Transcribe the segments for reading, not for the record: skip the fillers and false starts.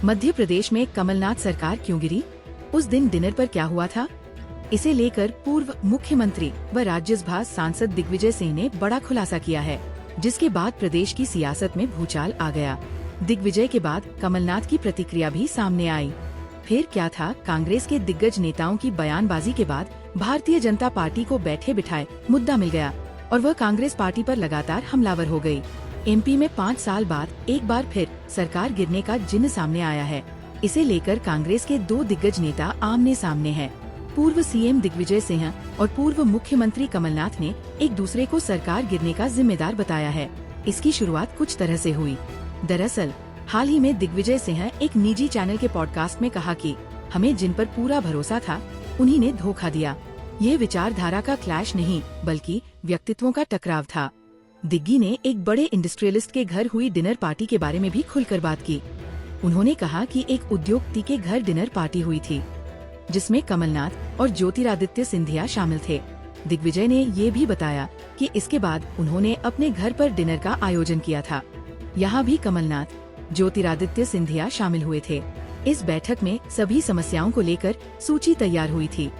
मध्य प्रदेश में कमलनाथ सरकार क्यों गिरी? उस दिन डिनर पर क्या हुआ था? इसे लेकर पूर्व मुख्यमंत्री व राज्यसभा सांसद दिग्विजय सिंह ने बड़ा खुलासा किया है, जिसके बाद प्रदेश की सियासत में भूचाल आ गया। दिग्विजय के बाद कमलनाथ की प्रतिक्रिया भी सामने आई। फिर क्या था? कांग्रेस के दिग्गज नेताओं की बयानबाजी के बाद भारतीय जनता पार्टी को बैठे बिठाए मुद्दा मिल गया और वह कांग्रेस पार्टी पर लगातार हमलावर हो गई। एमपी में 5 साल बाद एक बार फिर सरकार गिरने का जिन्न सामने आया है। इसे लेकर कांग्रेस के 2 दिग्गज नेता आमने सामने हैं। पूर्व सीएम दिग्विजय सिंह और पूर्व मुख्यमंत्री कमलनाथ ने एक दूसरे को सरकार गिरने का जिम्मेदार बताया है। इसकी शुरुआत कुछ तरह से हुई। दरअसल हाल ही में दिग्विजय सिंह एक निजी चैनल के पॉडकास्ट में कहा कि हमें जिन पर पूरा भरोसा था उन्हीं ने धोखा दिया। ये विचारधारा का क्लैश नहीं बल्कि व्यक्तित्वों का टकराव था। दिग्गी ने एक बड़े इंडस्ट्रियलिस्ट के घर हुई डिनर पार्टी के बारे में भी खुलकर बात की। उन्होंने कहा कि एक उद्योगपति के घर डिनर पार्टी हुई थी, जिसमें कमलनाथ और ज्योतिरादित्य सिंधिया शामिल थे। दिग्विजय ने ये भी बताया कि इसके बाद उन्होंने अपने घर पर डिनर का आयोजन किया था। यहाँ भी कमलनाथ, ज्योतिरादित्य सिंधिया शामिल हुए थे। इस बैठक में सभी समस्याओं को लेकर सूची तैयार हुई थी,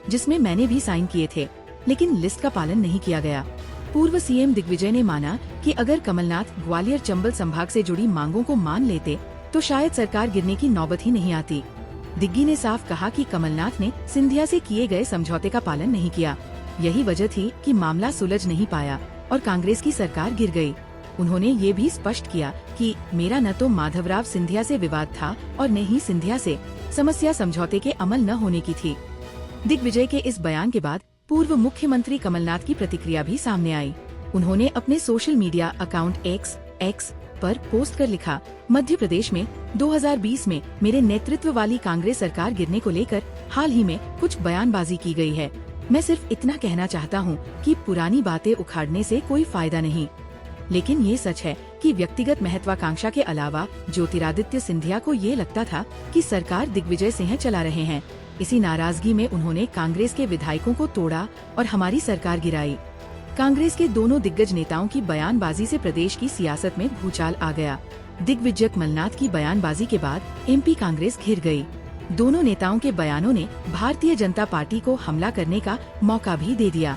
जिसमें मैंने भी साइन किए थे, लेकिन लिस्ट का पालन नहीं किया गया। पूर्व सीएम दिग्विजय ने माना कि अगर कमलनाथ ग्वालियर चंबल संभाग से जुड़ी मांगों को मान लेते तो शायद सरकार गिरने की नौबत ही नहीं आती। दिग्गी ने साफ कहा कि कमलनाथ ने सिंधिया से किए गए समझौते का पालन नहीं किया। यही वजह थी कि मामला सुलझ नहीं पाया और कांग्रेस की सरकार गिर गई। उन्होंने ये भी स्पष्ट किया कि मेरा न तो माधवराव सिंधिया से विवाद था और न ही सिंधिया से। समस्या समझौते के अमल न होने की थी। दिग्विजय के इस बयान के बाद पूर्व मुख्यमंत्री कमलनाथ की प्रतिक्रिया भी सामने आई। उन्होंने अपने सोशल मीडिया अकाउंट एक्स पर पोस्ट कर लिखा, मध्य प्रदेश में 2020 में मेरे नेतृत्व वाली कांग्रेस सरकार गिरने को लेकर हाल ही में कुछ बयानबाजी की गई है। मैं सिर्फ इतना कहना चाहता हूं कि पुरानी बातें उखाड़ने से कोई फायदा नहीं, लेकिन ये सच है कि व्यक्तिगत महत्वाकांक्षा के अलावा ज्योतिरादित्य सिंधिया को ये लगता था कि सरकार दिग्विजय सिंह चला रहे हैं। इसी नाराजगी में उन्होंने कांग्रेस के विधायकों को तोड़ा और हमारी सरकार गिराई। कांग्रेस के दोनों दिग्गज नेताओं की बयानबाजी से प्रदेश की सियासत में भूचाल आ गया। दिग्विजय कमलनाथ की बयानबाजी के बाद एमपी कांग्रेस घिर गई। दोनों नेताओं के बयानों ने भारतीय जनता पार्टी को हमला करने का मौका भी दे दिया।